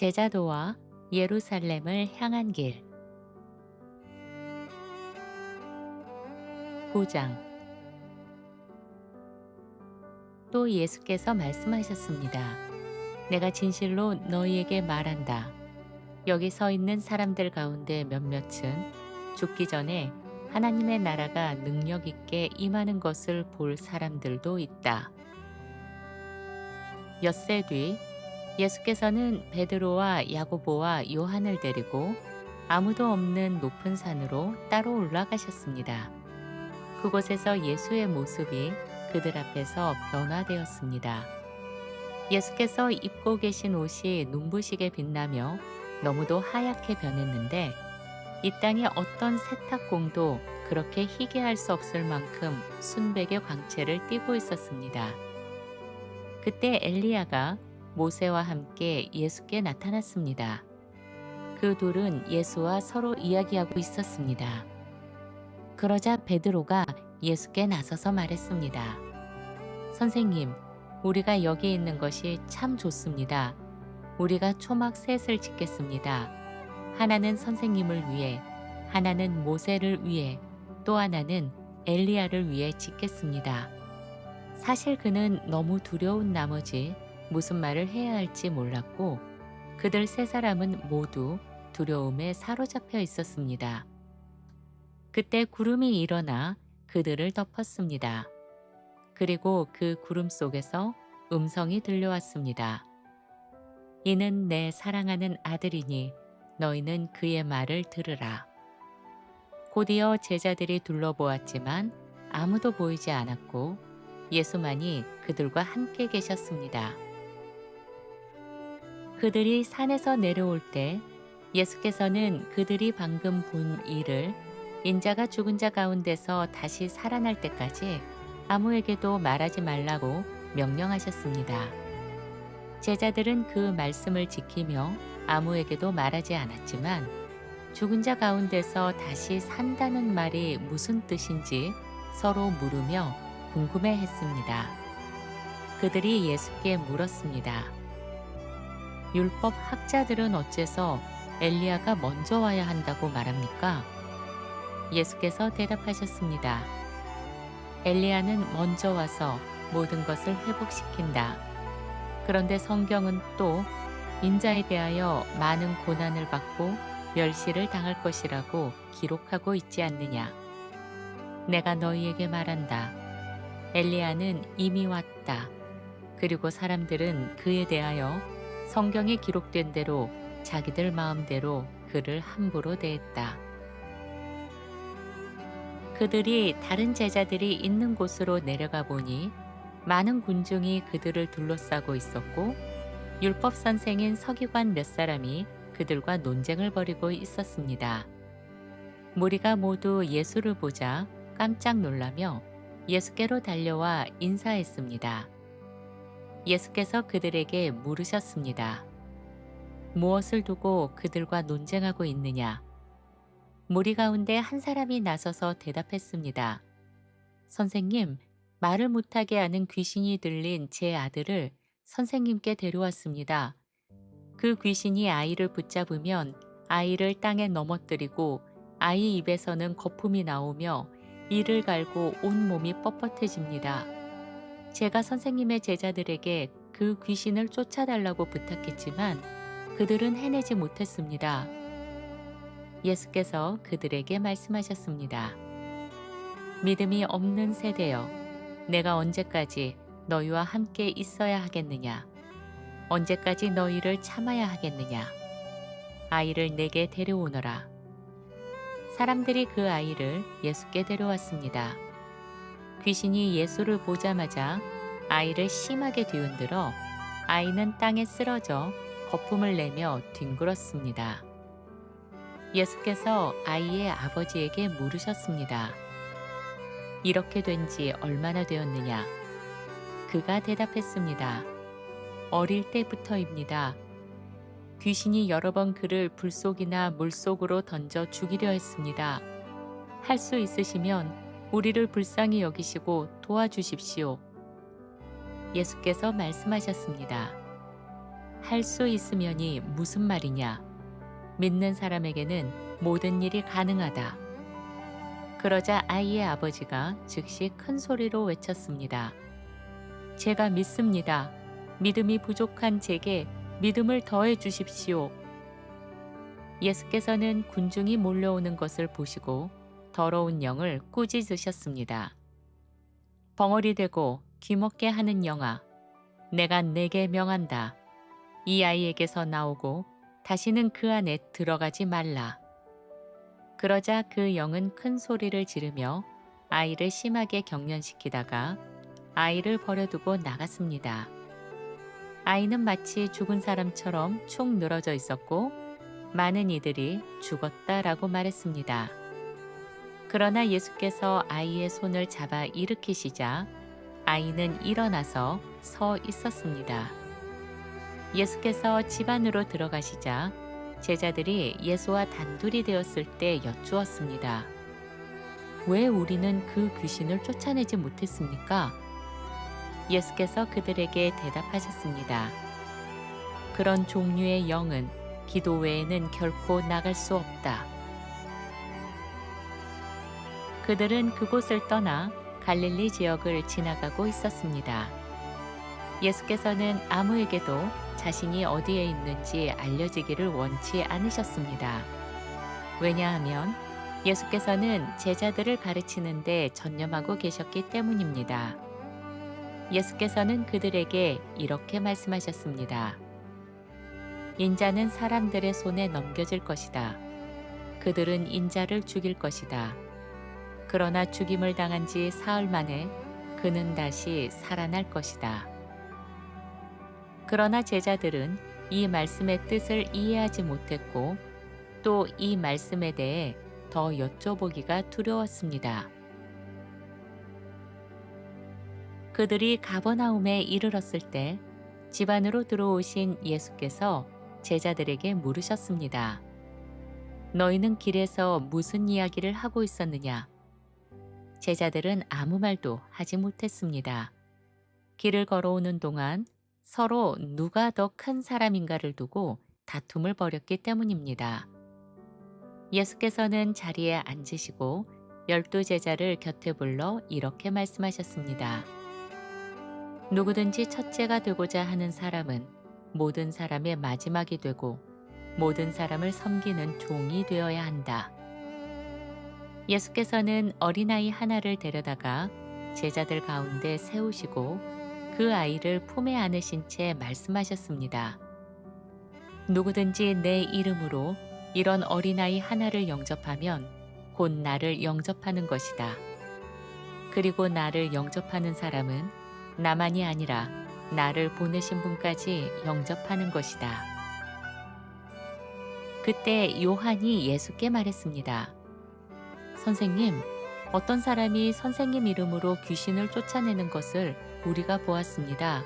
제자도와 예루살렘을 향한 길. 9장. 또 예수께서 말씀하셨습니다. 내가 진실로 너희에게 말한다. 여기 서 있는 사람들 가운데 몇몇은 죽기 전에 하나님의 나라가 능력 있게 임하는 것을 볼 사람들도 있다. 엿새 뒤 예수께서는 베드로와 야고보와 요한을 데리고 아무도 없는 높은 산으로 따로 올라가셨습니다. 그곳에서 예수의 모습이 그들 앞에서 변화되었습니다. 예수께서 입고 계신 옷이 눈부시게 빛나며 너무도 하얗게 변했는데 이 땅의 어떤 세탁공도 그렇게 희게 할 수 없을 만큼 순백의 광채를 띠고 있었습니다. 그때 엘리야가 모세와 함께 예수께 나타났습니다. 그 둘은 예수와 서로 이야기하고 있었습니다. 그러자 베드로가 예수께 나서서 말했습니다. 선생님, 우리가 여기 있는 것이 참 좋습니다. 우리가 초막 셋을 짓겠습니다. 하나는 선생님을 위해, 하나는 모세를 위해, 또 하나는 엘리야를 위해 짓겠습니다. 사실 그는 너무 두려운 나머지 무슨 말을 해야 할지 몰랐고 그들 세 사람은 모두 두려움에 사로잡혀 있었습니다. 그때 구름이 일어나 그들을 덮었습니다. 그리고 그 구름 속에서 음성이 들려왔습니다. 이는 내 사랑하는 아들이니 너희는 그의 말을 들으라. 곧이어 제자들이 둘러보았지만 아무도 보이지 않았고 예수만이 그들과 함께 계셨습니다. 그들이 산에서 내려올 때 예수께서는 그들이 방금 본 일을 인자가 죽은 자 가운데서 다시 살아날 때까지 아무에게도 말하지 말라고 명령하셨습니다. 제자들은 그 말씀을 지키며 아무에게도 말하지 않았지만 죽은 자 가운데서 다시 산다는 말이 무슨 뜻인지 서로 물으며 궁금해했습니다. 그들이 예수께 물었습니다. 율법 학자들은 어째서 엘리야가 먼저 와야 한다고 말합니까? 예수께서 대답하셨습니다. 엘리야는 먼저 와서 모든 것을 회복시킨다. 그런데 성경은 또 인자에 대하여 많은 고난을 받고 멸시를 당할 것이라고 기록하고 있지 않느냐. 내가 너희에게 말한다. 엘리야는 이미 왔다. 그리고 사람들은 그에 대하여 성경에 기록된 대로 자기들 마음대로 그를 함부로 대했다. 그들이 다른 제자들이 있는 곳으로 내려가 보니 많은 군중이 그들을 둘러싸고 있었고 율법 선생인 서기관 몇 사람이 그들과 논쟁을 벌이고 있었습니다. 무리가 모두 예수를 보자 깜짝 놀라며 예수께로 달려와 인사했습니다. 예수께서 그들에게 물으셨습니다. 무엇을 두고 그들과 논쟁하고 있느냐? 무리 가운데 한 사람이 나서서 대답했습니다. 선생님, 말을 못하게 하는 귀신이 들린 제 아들을 선생님께 데려왔습니다. 그 귀신이 아이를 붙잡으면 아이를 땅에 넘어뜨리고 아이 입에서는 거품이 나오며 이를 갈고 온몸이 뻣뻣해집니다. 제가 선생님의 제자들에게 그 귀신을 쫓아달라고 부탁했지만 그들은 해내지 못했습니다. 예수께서 그들에게 말씀하셨습니다. 믿음이 없는 세대여, 내가 언제까지 너희와 함께 있어야 하겠느냐? 언제까지 너희를 참아야 하겠느냐? 아이를 내게 데려오너라. 사람들이 그 아이를 예수께 데려왔습니다. 귀신이 예수를 보자마자 아이를 심하게 뒤흔들어 아이는 땅에 쓰러져 거품을 내며 뒹굴었습니다. 예수께서 아이의 아버지에게 물으셨습니다. 이렇게 된 지 얼마나 되었느냐? 그가 대답했습니다. 어릴 때부터입니다. 귀신이 여러 번 그를 불속이나 물속으로 던져 죽이려 했습니다. 할 수 있으시면 우리를 불쌍히 여기시고 도와주십시오. 예수께서 말씀하셨습니다. 할 수 있으면이 무슨 말이냐? 믿는 사람에게는 모든 일이 가능하다. 그러자 아이의 아버지가 즉시 큰 소리로 외쳤습니다. 제가 믿습니다. 믿음이 부족한 제게 믿음을 더해 주십시오. 예수께서는 군중이 몰려오는 것을 보시고 더러운 영을 꾸짖으셨습니다. 벙어리 되고 귀먹게 하는 영아, 내가 네게 명한다. 이 아이에게서 나오고 다시는 그 안에 들어가지 말라. 그러자 그 영은 큰 소리를 지르며 아이를 심하게 경련시키다가 아이를 버려두고 나갔습니다. 아이는 마치 죽은 사람처럼 축 늘어져 있었고 많은 이들이 죽었다라고 말했습니다. 그러나 예수께서 아이의 손을 잡아 일으키시자 아이는 일어나서 서 있었습니다. 예수께서 집 안으로 들어가시자 제자들이 예수와 단둘이 되었을 때 여쭈었습니다. 왜 우리는 그 귀신을 쫓아내지 못했습니까? 예수께서 그들에게 대답하셨습니다. 그런 종류의 영은 기도 외에는 결코 나갈 수 없다. 그들은 그곳을 떠나 갈릴리 지역을 지나가고 있었습니다. 예수께서는 아무에게도 자신이 어디에 있는지 알려지기를 원치 않으셨습니다. 왜냐하면 예수께서는 제자들을 가르치는 데 전념하고 계셨기 때문입니다. 예수께서는 그들에게 이렇게 말씀하셨습니다. 인자는 사람들의 손에 넘겨질 것이다. 그들은 인자를 죽일 것이다. 그러나 죽임을 당한 지 사흘 만에 그는 다시 살아날 것이다. 그러나 제자들은 이 말씀의 뜻을 이해하지 못했고 또 이 말씀에 대해 더 여쭤보기가 두려웠습니다. 그들이 가버나움에 이르렀을 때 집 안으로 들어오신 예수께서 제자들에게 물으셨습니다. 너희는 길에서 무슨 이야기를 하고 있었느냐? 제자들은 아무 말도 하지 못했습니다. 길을 걸어오는 동안 서로 누가 더 큰 사람인가를 두고 다툼을 벌였기 때문입니다. 예수께서는 자리에 앉으시고 12 제자를 곁에 불러 이렇게 말씀하셨습니다. 누구든지 첫째가 되고자 하는 사람은 모든 사람의 마지막이 되고 모든 사람을 섬기는 종이 되어야 한다. 예수께서는 어린아이 하나를 데려다가 제자들 가운데 세우시고 그 아이를 품에 안으신 채 말씀하셨습니다. 누구든지 내 이름으로 이런 어린아이 하나를 영접하면 곧 나를 영접하는 것이다. 그리고 나를 영접하는 사람은 나만이 아니라 나를 보내신 분까지 영접하는 것이다. 그때 요한이 예수께 말했습니다. 선생님, 어떤 사람이 선생님 이름으로 귀신을 쫓아내는 것을 우리가 보았습니다.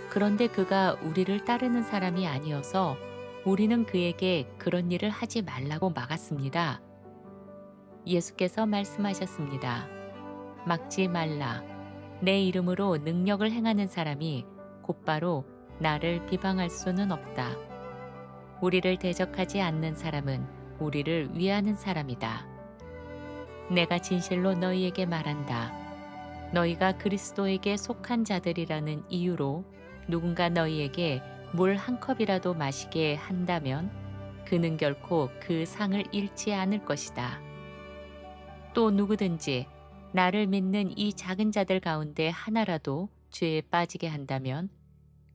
그런데 그가 우리를 따르는 사람이 아니어서 우리는 그에게 그런 일을 하지 말라고 막았습니다. 예수께서 말씀하셨습니다. 막지 말라. 내 이름으로 능력을 행하는 사람이 곧바로 나를 비방할 수는 없다. 우리를 대적하지 않는 사람은 우리를 위하는 사람이다. 내가 진실로 너희에게 말한다. 너희가 그리스도에게 속한 자들이라는 이유로 누군가 너희에게 물 한 컵이라도 마시게 한다면 그는 결코 그 상을 잃지 않을 것이다. 또 누구든지 나를 믿는 이 작은 자들 가운데 하나라도 죄에 빠지게 한다면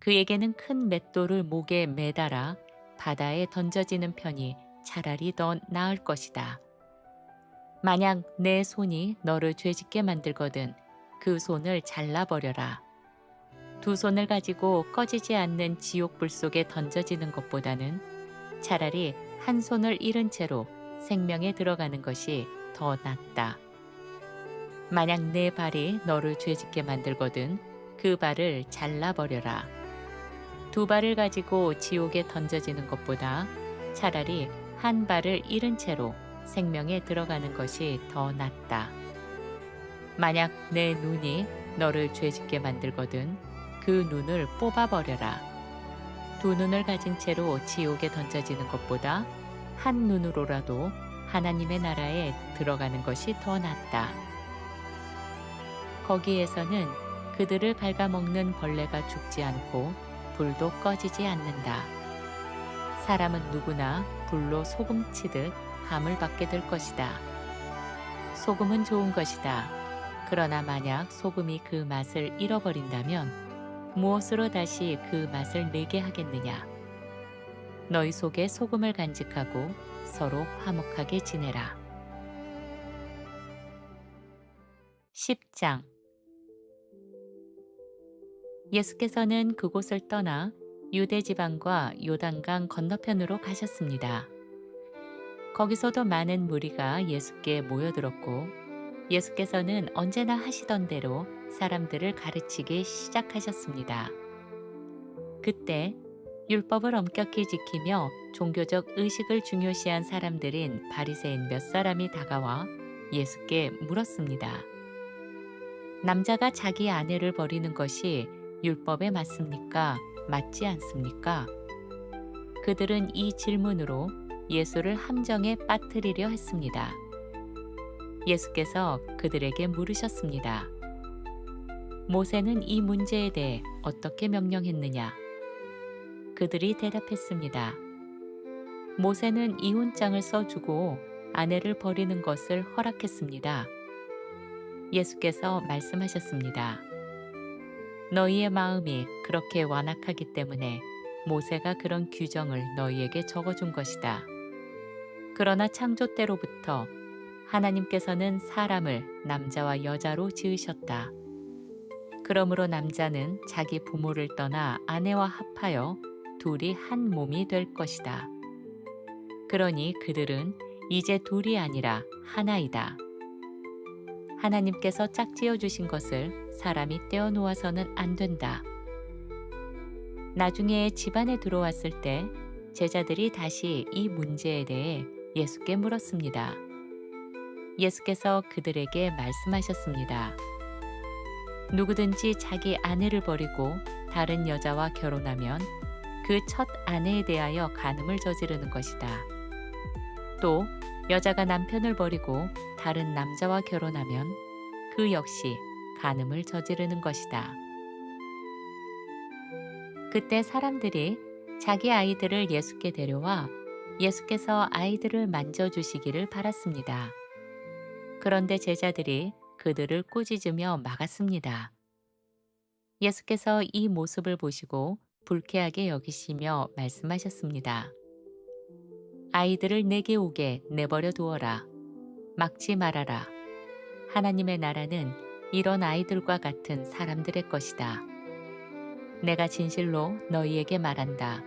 그에게는 큰 맷돌을 목에 매달아 바다에 던져지는 편이 차라리 더 나을 것이다. 만약 내 손이 너를 죄짓게 만들거든 그 손을 잘라버려라. 두 손을 가지고 꺼지지 않는 지옥불 속에 던져지는 것보다는 차라리 한 손을 잃은 채로 생명에 들어가는 것이 더 낫다. 만약 내 발이 너를 죄짓게 만들거든 그 발을 잘라버려라. 두 발을 가지고 지옥에 던져지는 것보다 차라리 한 발을 잃은 채로 생명에 들어가는 것이 더 낫다. 만약 내 눈이 너를 죄짓게 만들거든 그 눈을 뽑아버려라. 두 눈을 가진 채로 지옥에 던져지는 것보다 한 눈으로라도 하나님의 나라에 들어가는 것이 더 낫다. 거기에서는 그들을 갉아먹는 벌레가 죽지 않고 불도 꺼지지 않는다. 사람은 누구나 불로 소금 치듯 함을 받게 될 것이다. 소금은 좋은 것이다. 그러나 만약 소금이 그 맛을 잃어버린다면 무엇으로 다시 그 맛을 내게 하겠느냐? 너희 속에 소금을 간직하고 서로 화목하게 지내라. 10장. 예수께서는 그곳을 떠나 유대 지방과 요단강 건너편으로 가셨습니다. 거기서도 많은 무리가 예수께 모여들었고 예수께서는 언제나 하시던 대로 사람들을 가르치기 시작하셨습니다. 그때 율법을 엄격히 지키며 종교적 의식을 중요시한 사람들인 바리새인 몇 사람이 다가와 예수께 물었습니다. 남자가 자기 아내를 버리는 것이 율법에 맞습니까? 맞지 않습니까? 그들은 이 질문으로 예수를 함정에 빠뜨리려 했습니다. 예수께서 그들에게 물으셨습니다. 모세는 이 문제에 대해 어떻게 명령했느냐? 그들이 대답했습니다. 모세는 이혼장을 써주고 아내를 버리는 것을 허락했습니다. 예수께서 말씀하셨습니다. 너희의 마음이 그렇게 완악하기 때문에 모세가 그런 규정을 너희에게 적어준 것이다. 그러나 창조 때로부터 하나님께서는 사람을 남자와 여자로 지으셨다. 그러므로 남자는 자기 부모를 떠나 아내와 합하여 둘이 한 몸이 될 것이다. 그러니 그들은 이제 둘이 아니라 하나이다. 하나님께서 짝지어 주신 것을 사람이 떼어 놓아서는 안 된다. 나중에 집안에 들어왔을 때 제자들이 다시 이 문제에 대해 예수께 물었습니다. 예수께서 그들에게 말씀하셨습니다. 누구든지 자기 아내를 버리고 다른 여자와 결혼하면 그 첫 아내에 대하여 간음을 저지르는 것이다. 또 여자가 남편을 버리고 다른 남자와 결혼하면 그 역시 간음을 저지르는 것이다. 그때 사람들이 자기 아이들을 예수께 데려와 예수께서 아이들을 만져주시기를 바랐습니다. 그런데 제자들이 그들을 꾸짖으며 막았습니다. 예수께서 이 모습을 보시고 불쾌하게 여기시며 말씀하셨습니다. 아이들을 내게 오게 내버려 두어라. 막지 말아라. 하나님의 나라는 이런 아이들과 같은 사람들의 것이다. 내가 진실로 너희에게 말한다.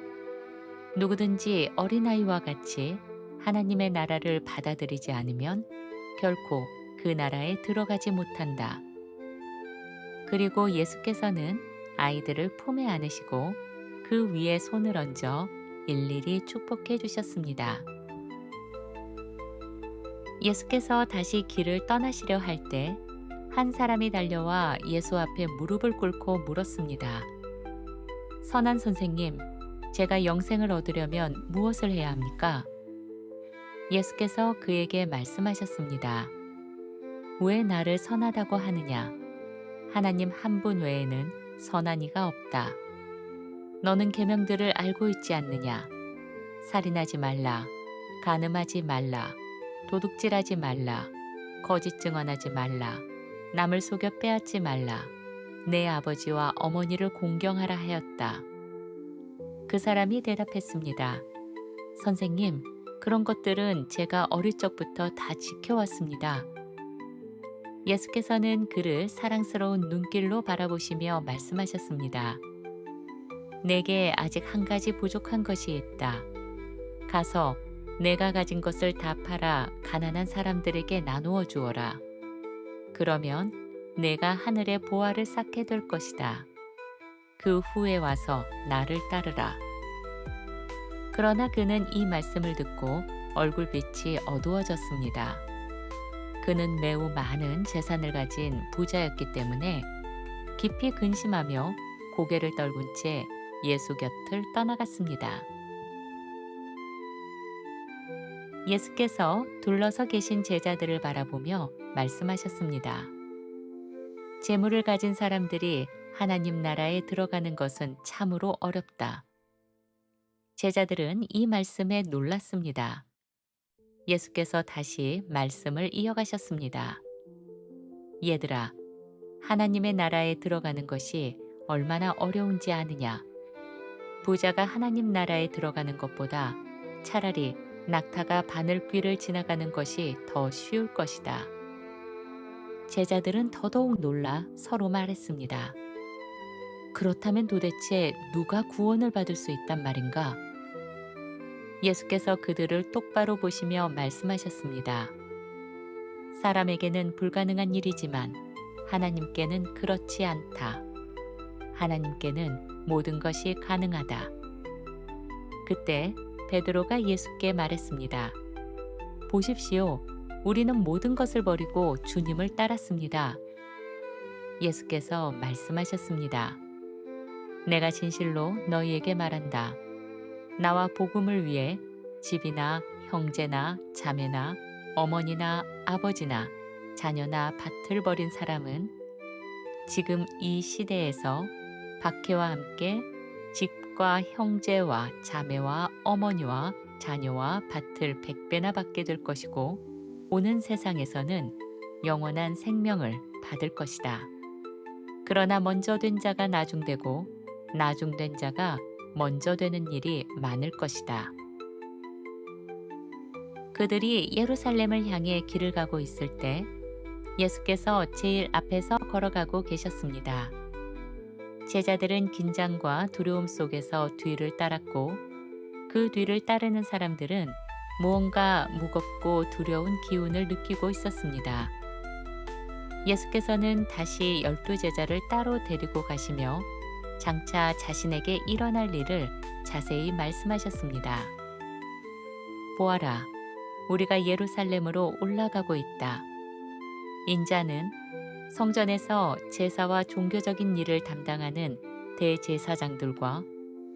누구든지 어린아이와 같이 하나님의 나라를 받아들이지 않으면 결코 그 나라에 들어가지 못한다. 그리고 예수께서는 아이들을 품에 안으시고 그 위에 손을 얹어 일일이 축복해 주셨습니다. 예수께서 다시 길을 떠나시려 할 때 한 사람이 달려와 예수 앞에 무릎을 꿇고 물었습니다. 선한 선생님, 제가 영생을 얻으려면 무엇을 해야 합니까? 예수께서 그에게 말씀하셨습니다. 왜 나를 선하다고 하느냐? 하나님 한 분 외에는 선한 이가 없다. 너는 계명들을 알고 있지 않느냐? 살인하지 말라, 간음하지 말라, 도둑질하지 말라, 거짓 증언하지 말라, 남을 속여 빼앗지 말라, 내 아버지와 어머니를 공경하라 하였다. 그 사람이 대답했습니다. 선생님, 그런 것들은 제가 어릴 적부터 다 지켜왔습니다. 예수께서는 그를 사랑스러운 눈길로 바라보시며 말씀하셨습니다. 내게 아직 한 가지 부족한 것이 있다. 가서 내가 가진 것을 다 팔아 가난한 사람들에게 나누어 주어라. 그러면 내가 하늘에 보화를 쌓게 될 것이다. 그 후에 와서 나를 따르라. 그러나 그는 이 말씀을 듣고 얼굴빛이 어두워졌습니다. 그는 매우 많은 재산을 가진 부자였기 때문에 깊이 근심하며 고개를 떨군 채 예수 곁을 떠나갔습니다. 예수께서 둘러서 계신 제자들을 바라보며 말씀하셨습니다. 재물을 가진 사람들이 하나님 나라에 들어가는 것은 참으로 어렵다. 제자들은 이 말씀에 놀랐습니다. 예수께서 다시 말씀을 이어가셨습니다. 얘들아, 하나님의 나라에 들어가는 것이 얼마나 어려운지 아느냐? 부자가 하나님 나라에 들어가는 것보다 차라리 낙타가 바늘귀를 지나가는 것이 더 쉬울 것이다. 제자들은 더더욱 놀라 서로 말했습니다. 그렇다면 도대체 누가 구원을 받을 수 있단 말인가? 예수께서 그들을 똑바로 보시며 말씀하셨습니다. 사람에게는 불가능한 일이지만 하나님께는 그렇지 않다. 하나님께는 모든 것이 가능하다. 그때 베드로가 예수께 말했습니다. 보십시오. 우리는 모든 것을 버리고 주님을 따랐습니다. 예수께서 말씀하셨습니다. 내가 진실로 너희에게 말한다. 나와 복음을 위해 집이나 형제나 자매나 어머니나 아버지나 자녀나 밭을 버린 사람은 지금 이 시대에서 박해와 함께 집과 형제와 자매와 어머니와 자녀와 밭을 100배나 받게 될 것이고 오는 세상에서는 영원한 생명을 받을 것이다. 그러나 먼저 된 자가 나중되고 나중된 자가 먼저 되는 일이 많을 것이다. 그들이 예루살렘을 향해 길을 가고 있을 때 예수께서 제일 앞에서 걸어가고 계셨습니다. 제자들은 긴장과 두려움 속에서 뒤를 따랐고 그 뒤를 따르는 사람들은 무언가 무겁고 두려운 기운을 느끼고 있었습니다. 예수께서는 다시 12제자를 따로 데리고 가시며 장차 자신에게 일어날 일을 자세히 말씀하셨습니다. 보아라, 우리가 예루살렘으로 올라가고 있다. 인자는 성전에서 제사와 종교적인 일을 담당하는 대제사장들과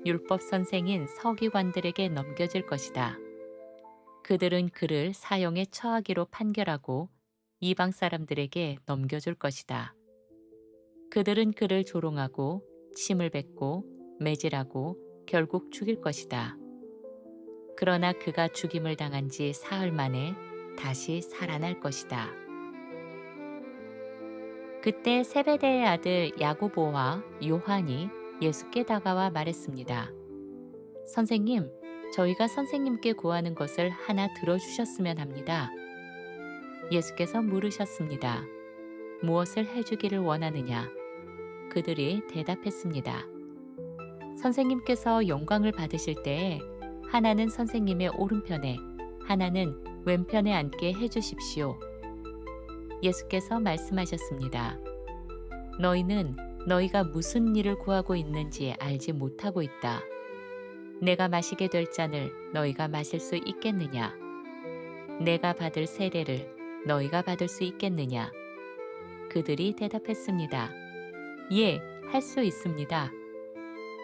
율법 선생인 서기관들에게 넘겨질 것이다. 그들은 그를 사형에 처하기로 판결하고 이방 사람들에게 넘겨줄 것이다. 그들은 그를 조롱하고 침을 뱉고 매질하고 결국 죽일 것이다. 그러나 그가 죽임을 당한 지 사흘 만에 다시 살아날 것이다. 그때 세베대의 아들 야고보와 요한이 예수께 다가와 말했습니다. 선생님, 저희가 선생님께 구하는 것을 하나 들어주셨으면 합니다. 예수께서 물으셨습니다. 무엇을 해주기를 원하느냐? 그들이 대답했습니다. 선생님께서 영광을 받으실 때에 하나는 선생님의 오른편에, 하나는 왼편에 앉게 해주십시오. 예수께서 말씀하셨습니다. 너희는 너희가 무슨 일을 구하고 있는지 알지 못하고 있다. 내가 마시게 될 잔을 너희가 마실 수 있겠느냐? 내가 받을 세례를 너희가 받을 수 있겠느냐? 그들이 대답했습니다. 예, 할 수 있습니다.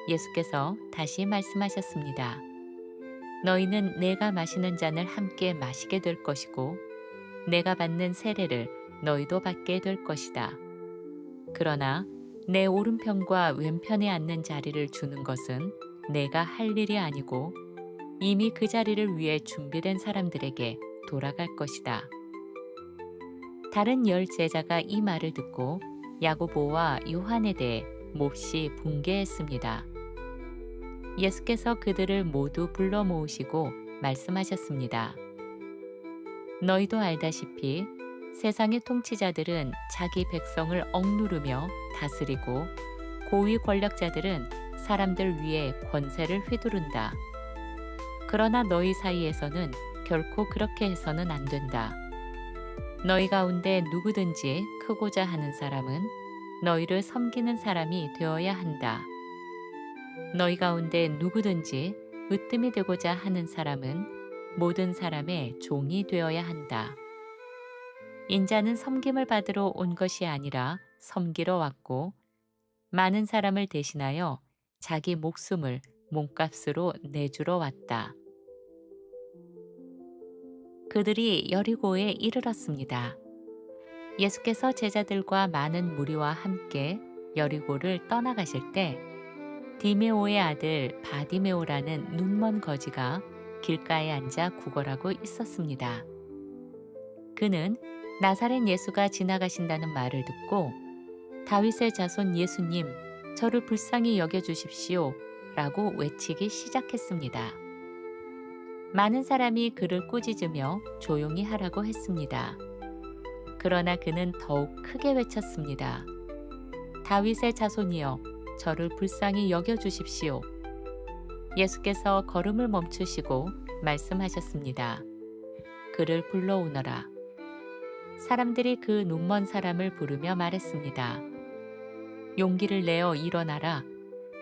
예수께서 다시 말씀하셨습니다. 너희는 내가 마시는 잔을 함께 마시게 될 것이고 내가 받는 세례를 너희도 받게 될 것이다. 그러나 내 오른편과 왼편에 앉는 자리를 주는 것은 내가 할 일이 아니고 이미 그 자리를 위해 준비된 사람들에게 돌아갈 것이다. 다른 10제자가 이 말을 듣고 야고보와 요한에 대해 몹시 분개했습니다. 예수께서 그들을 모두 불러 모으시고 말씀하셨습니다. 너희도 알다시피 세상의 통치자들은 자기 백성을 억누르며 다스리고 고위 권력자들은 사람들 위에 권세를 휘두른다. 그러나 너희 사이에서는 결코 그렇게 해서는 안 된다. 너희 가운데 누구든지 크고자 하는 사람은 너희를 섬기는 사람이 되어야 한다. 너희 가운데 누구든지 으뜸이 되고자 하는 사람은 모든 사람의 종이 되어야 한다. 인자는 섬김을 받으러 온 것이 아니라 섬기러 왔고 많은 사람을 대신하여 자기 목숨을 몸값으로 내주러 왔다. 그들이 여리고에 이르렀습니다. 예수께서 제자들과 많은 무리와 함께 여리고를 떠나가실 때 디메오의 아들 바디메오라는 눈먼 거지가 길가에 앉아 구걸하고 있었습니다. 그는 나사렛 예수가 지나가신다는 말을 듣고 다윗의 자손 예수님, 저를 불쌍히 여겨주십시오 라고 외치기 시작했습니다. 많은 사람이 그를 꾸짖으며 조용히 하라고 했습니다. 그러나 그는 더욱 크게 외쳤습니다. 다윗의 자손이여, 저를 불쌍히 여겨주십시오. 예수께서 걸음을 멈추시고 말씀하셨습니다. 그를 불러오너라. 사람들이 그 눈먼 사람을 부르며 말했습니다. 용기를 내어 일어나라.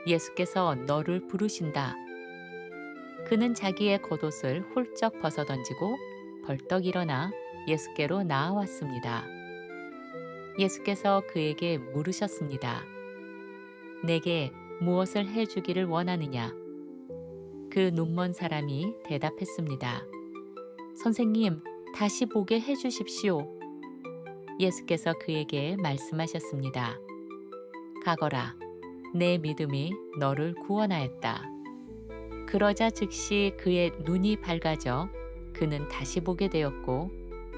예수께서 너를 부르신다. 그는 자기의 겉옷을 훌쩍 벗어던지고 벌떡 일어나 예수께로 나아왔습니다. 예수께서 그에게 물으셨습니다. 내게 무엇을 해주기를 원하느냐? 그 눈먼 사람이 대답했습니다. 선생님, 다시 보게 해주십시오. 예수께서 그에게 말씀하셨습니다. 가거라, 내 믿음이 너를 구원하였다. 그러자 즉시 그의 눈이 밝아져 그는 다시 보게 되었고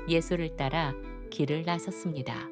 예수를 따라 길을 나섰습니다.